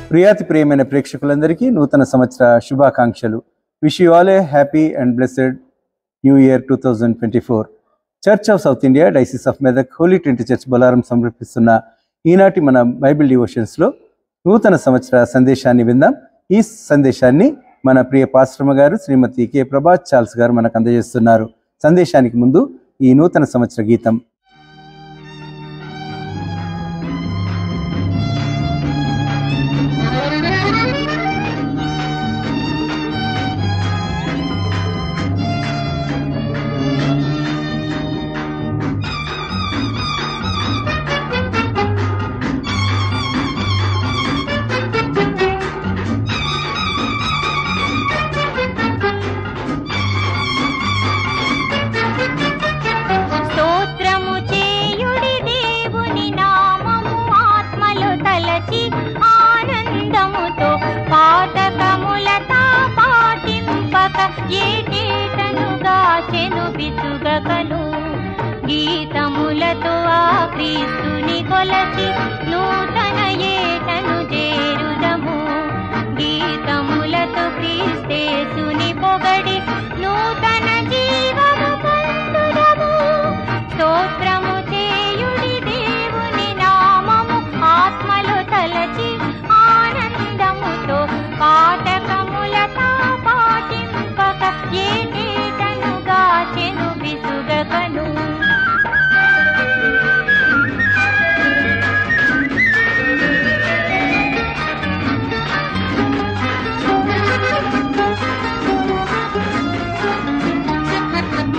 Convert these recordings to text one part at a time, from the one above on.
ప్రియాతి ప్రియమైన ప్రేక్షకులందరికీ నూతన సంవత్సర శుభాకాంక్షలు. Wish you all a happy and blessed new year 2024. Church of South India Diocese of Medak Holy Trinity Church Bolarum సమర్పిస్తున్న ఈనాటి మన బైబిల్ డివోషన్స్లో నూతన సంవత్సర సందేశాన్ని విందాం. ఈ సందేశాన్ని మన ప్రియ పాస్టర్మ గారు శ్రీమతి కె ప్రభాత్ చార్ల్స్ గారు మనకు అందజేస్తున్నారు. సందేశానికి ముందు ఈ నూతన సంవత్సర గీతం. గీతములతో ఆ క్రీస్తుని కొలచి నూతన ఏటను చేరుదము. గీతములతో క్రీస్తేసుని పొగడి నూతన జీవము పొందుదము. స్తోత్రము చేయుడి దేవుని నామము ఆత్మలో తలచి ఆనందముతో పాఠకములతో పాటింపక ఏటేటను గాచెను విసుగకను.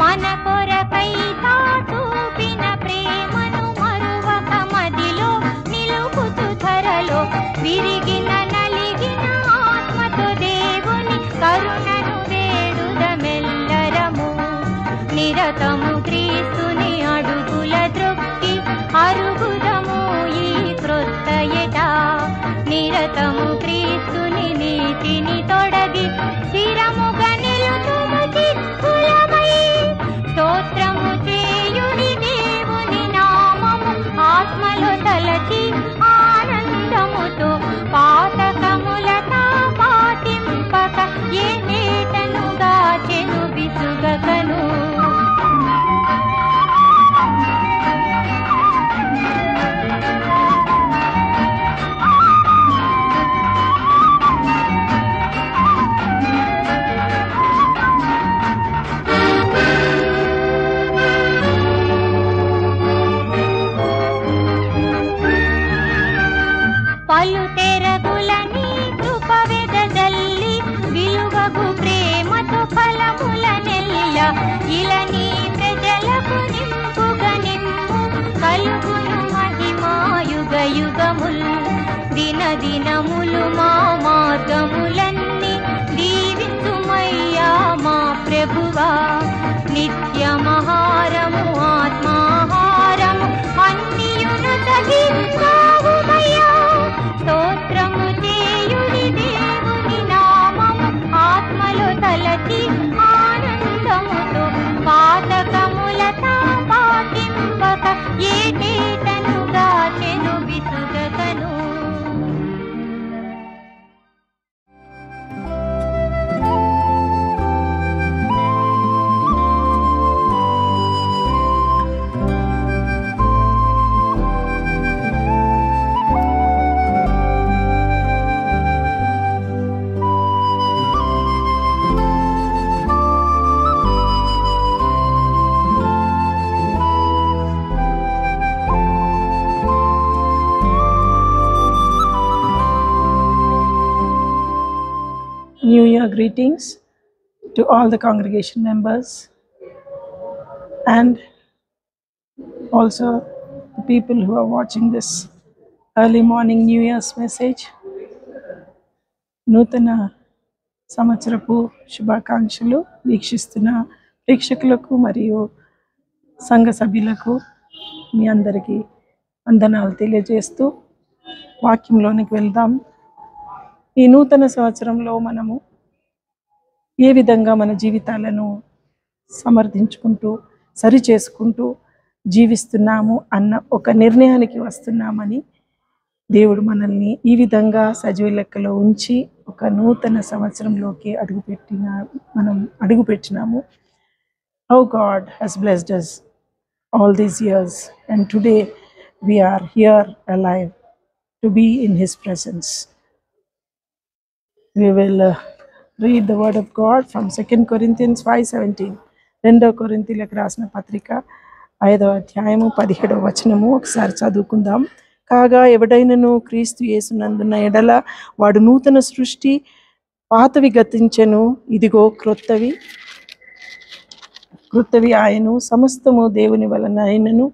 మన కొరకై చూపిన ప్రేమను మరువక మదిలో నిలుపుతూ ధరలో విరిగిన నలిగిన ఆత్మతో దేవుని కరుణను వేడుదమెల్లరము. నిరతము క్రీస్తుని అడుగుల ద్రొక్కి అరుగుదము ఈ క్రొత్త ఎట. నిరతము క్రీస్తుని నీతిని తొడగి స్థిరముగా నిలుతుము చిత్తులమై. స్తోత్రము చేయుడి దేవుని నామము ఆత్మలో తలచి ఆనందముతో పాతకములతో పాటింపక ఏటను గాచెను విసుగకను. పలు తెరగులని కృప వెదజల్లి విలువగు ప్రేమతో ఫలముల నెల్ల ఇలని ప్రజలకు నింపుగా నిమ్ము. కలుగును మహిమాయుగ యుగముల్ దిన దినములు మా మార్గములన్నీ దీవించుమయ్యా మా ప్రభువా. నిత్యమహారము ఆత్మాహారము అన్నియును తగిస్తావుమయ్యా. స్తోత్రము చేయుడి దేవుని నామము ఆత్మలో తలచి ఆనందముతో పాతకములతో పాటింపక ఏటేటను గాచెను విసుగకను. New Year greetings to all the congregation members and also the people who are watching this early morning New Year's message. నూతన సంవత్సరపు శుభాకాంక్షలు వీక్షిస్తున్న ప్రేక్షకులకు మరియు సంఘ సభ్యులకు మీ అందరికీ వందనాలు తెలియజేస్తూ వాక్యంలోనికి వెళ్దాం. ఈ నూతన సంవత్సరంలో మనము ఏ విధంగా మన జీవితాలను సమర్థించుకుంటూ సరి చేసుకుంటూ జీవిస్తున్నాము అన్న ఒక నిర్ణయానికి వస్తున్నామని దేవుడు మనల్ని ఈ విధంగా సజీవ లెక్కలో ఉంచి ఒక నూతన సంవత్సరంలోకి మనం అడుగుపెట్టినాము. How God has blessed us all these years, and today we are here alive to be in His presence. We will read the word of God from 2 Corinthians 5:17. 2 కొరింథీయులకు రాసిన పత్రిక 5వ అధ్యాయము 17వ వచనము ఒకసారి చదువుకుందాం. కాగా ఎవడైనను క్రీస్తు యేసునందున్న ఎడల వాడు నూతన సృష్టి, పాతవి గతించెను, ఇదిగో క్రొత్తవి ఆయను. సమస్తము దేవుని వలన అయినను,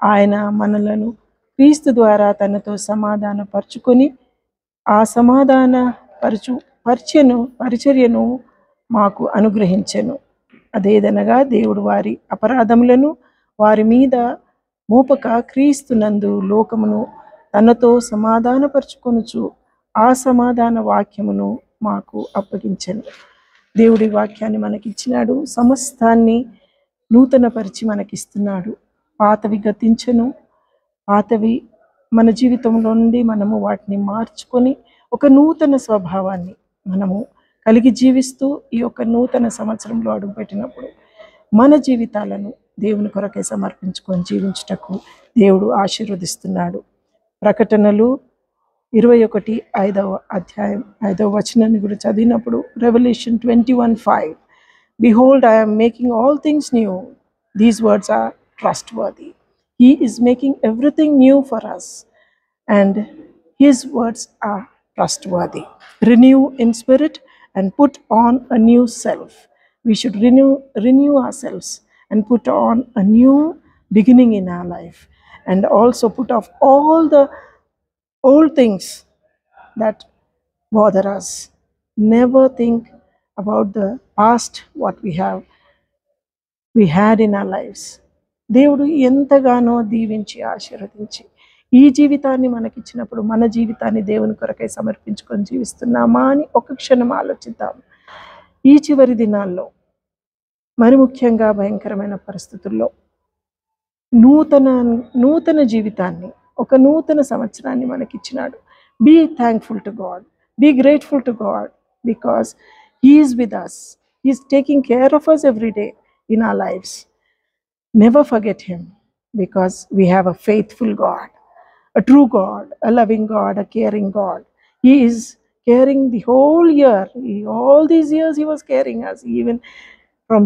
ఆయన మనలను క్రీస్తు ద్వారా తనతో సమాధానపరుచుకొని ఆ సమాధాన పరిచర్యను మాకు అనుగ్రహించెను. అదేదనగా దేవుడు వారి అపరాధములను వారి మీద మోపక క్రీస్తునందు లోకమును తనతో సమాధానపరుచుకొనుచు ఆ సమాధాన వాక్యమును మాకు అప్పగించెను. దేవుడి వాక్యాన్ని మనకిచ్చినాడు. సమస్తాన్ని నూతనపరిచి మనకిస్తున్నాడు. పాతవి గతించెను. పాతవి మన జీవితంలో నుండి మనము వాటిని మార్చుకొని ఒక నూతన స్వభావాన్ని మనము కలిగి జీవిస్తూ ఈ యొక్క నూతన సంవత్సరంలో అడుగుపెట్టినప్పుడు మన జీవితాలను దేవుని కొరకే సమర్పించుకొని జీవించుటకు దేవుడు ఆశీర్వదిస్తున్నాడు. ప్రకటనలు 21:5వ అధ్యాయం 5వ వచనాన్ని కూడా చదివినప్పుడు Revelation 21:5, Behold, I am making all things new. These words are trustworthy. He is making everything new for us, and His words are trustworthy. Renew in spirit and put on a new self. We should renew ourselves and put on a new beginning in our life, and also put off all the old things that bother us. Never think about the past, what we had in our lives. దేవుడు ఎంతగానో దీవించి ఆశీర్వదించి ఈ జీవితాన్ని మనకిచ్చినప్పుడు మన జీవితాన్ని దేవుని కొరకై సమర్పించుకొని జీవిస్తున్నామా అని ఒక క్షణం ఆలోచిద్దాం. ఈ చివరి దినాల్లో మరి ముఖ్యంగా భయంకరమైన పరిస్థితుల్లో నూతన జీవితాన్ని, ఒక నూతన సంవత్సరాన్ని మనకిచ్చినాడు. Be thankful to God, be grateful to God, because He is with us. He is taking care of us every day in our lives. Never forget Him, because we have a faithful God, a true God, a loving God, a caring God. He is caring the whole year. All these years He was caring us. Even from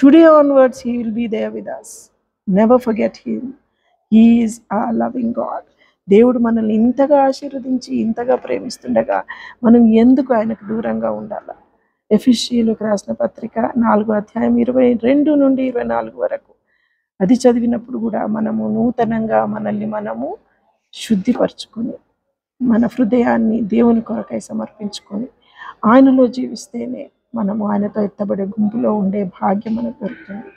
today onwards, He will be there with us. Never forget Him. He is our loving God. దేవుడు మనల్ని ఇంతగా ఆశీర్వదించి ఇంతగా ప్రేమిస్తుండగా మనం ఎందుకు ఆయనకు దూరంగా ఉండాలి? ఎఫెసీయులకు రాసిన పత్రిక 4వ అధ్యాయం 22 నుండి 24 వరకు అది చదివినప్పుడు కూడా మనము నూతనంగా మనము శుద్ధిపరచుకొని మన హృదయాన్ని దేవుని కొరకై సమర్పించుకొని ఆయనలో జీవిస్తేనే మనము ఆయనతో ఎత్తబడే గుంపులో ఉండే భాగ్యం మనకు దొరుకుతుంది.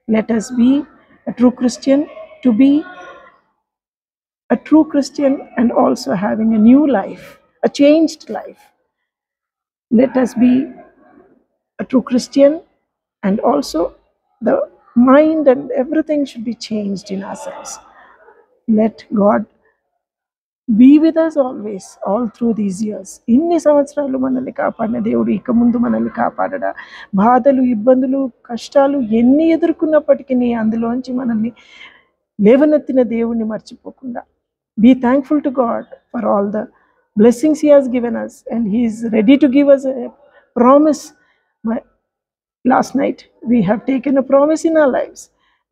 Let us be a true Christian, to be a true Christian and also having a new life, a changed life. Let us be a true Christian, and also the mind and everything should be changed in ourselves. Let God be with us always, all through these years. ఇన్ని సంవత్సరాలు మనల్ని కాపాడిన దేవుడు ఇక ముందు మనల్ని కాపాడడా? బాధలు, ఇబ్బందులు, కష్టాలు ఎన్ని ఎదుర్కొన్నప్పటికీ అందులోంచి మనల్ని లేవనెత్తిన దేవుణ్ణి మర్చిపోకుండా be thankful to God for all the blessings He has given us, and He is ready to give us a promise. Last night we have taken a promise in our lives.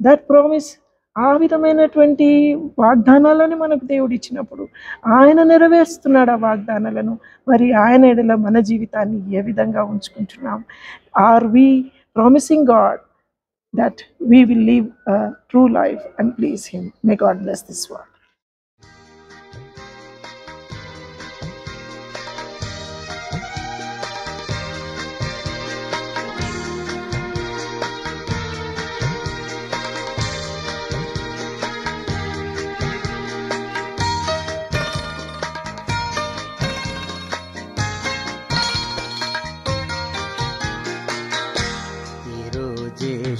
That promise, ఆ విధమైనటువంటి వాగ్దానాలను మనకు దేవుడు ఇచ్చినప్పుడు ఆయన నెరవేరుస్తున్నాడు ఆ వాగ్దానాలను. మరి ఆయన ఎడల మన జీవితాన్ని ఏ విధంగా ఉంచుకుంటున్నాం? Are we promising God that we will live a true life and please Him? May God bless this word.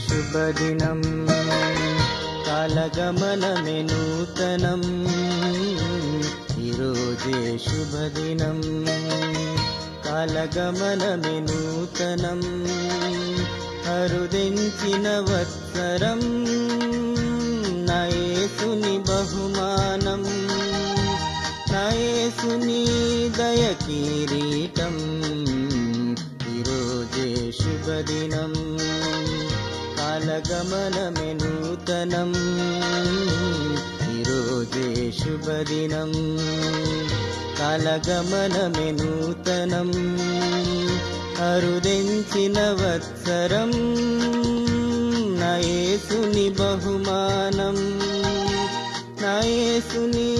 శుభదినం, కాలగమనమే నూతనం. ఈరోజే శుభదినం, కాలగమనమే నూతనం, అరుదించిన వత్సరం, నా యేసుని బహుమానం, నా యేసుని దయ కిరీటం. ఈరోజే శుభదినం, కాలగమనమే నూతనం, ఈరోజే శుభదినం, కాలగమనమే నూతనం, అరుదించిన వత్సరం, నా యేసుని బహుమానం, నా యేసుని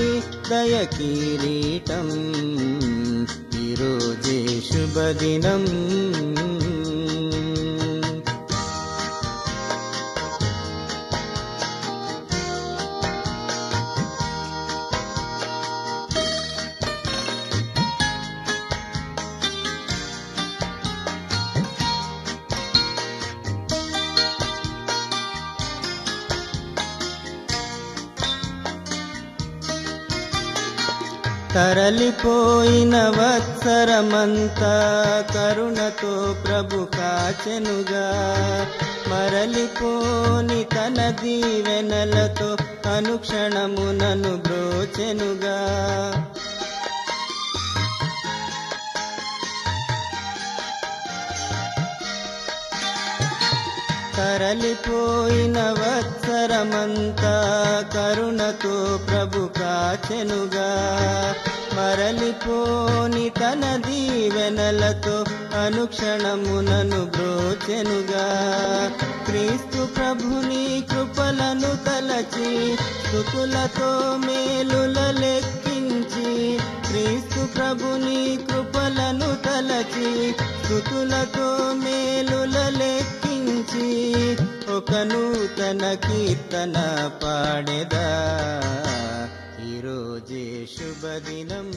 దయ కిరీటం. ఈరోజే శుభదినం. తరలిపోయిన వత్సరమంతా కరుణతో ప్రభు కాచెనుగా, మరలిపోని తన దీవెనలతో అనుక్షణము నన్ను బ్రోచెనుగా. తరలిపోయిన వత్సరమంతా కరుణతో ప్రభు కాచెనుగా, మరలిపోని తన దీవెనలతో అనుక్షణము నన్ను బ్రోచెనుగా. క్రీస్తు ప్రభుని కృపలను తలచి స్తుతులతో మేలుల లెక్కించి, క్రీస్తు ప్రభుని కృపలను తలచి స్తుతులతో మేలుల లెక్కించి, ఒక నూతన కీర్తన పాడెదా. ఈరోజే శుభదినం.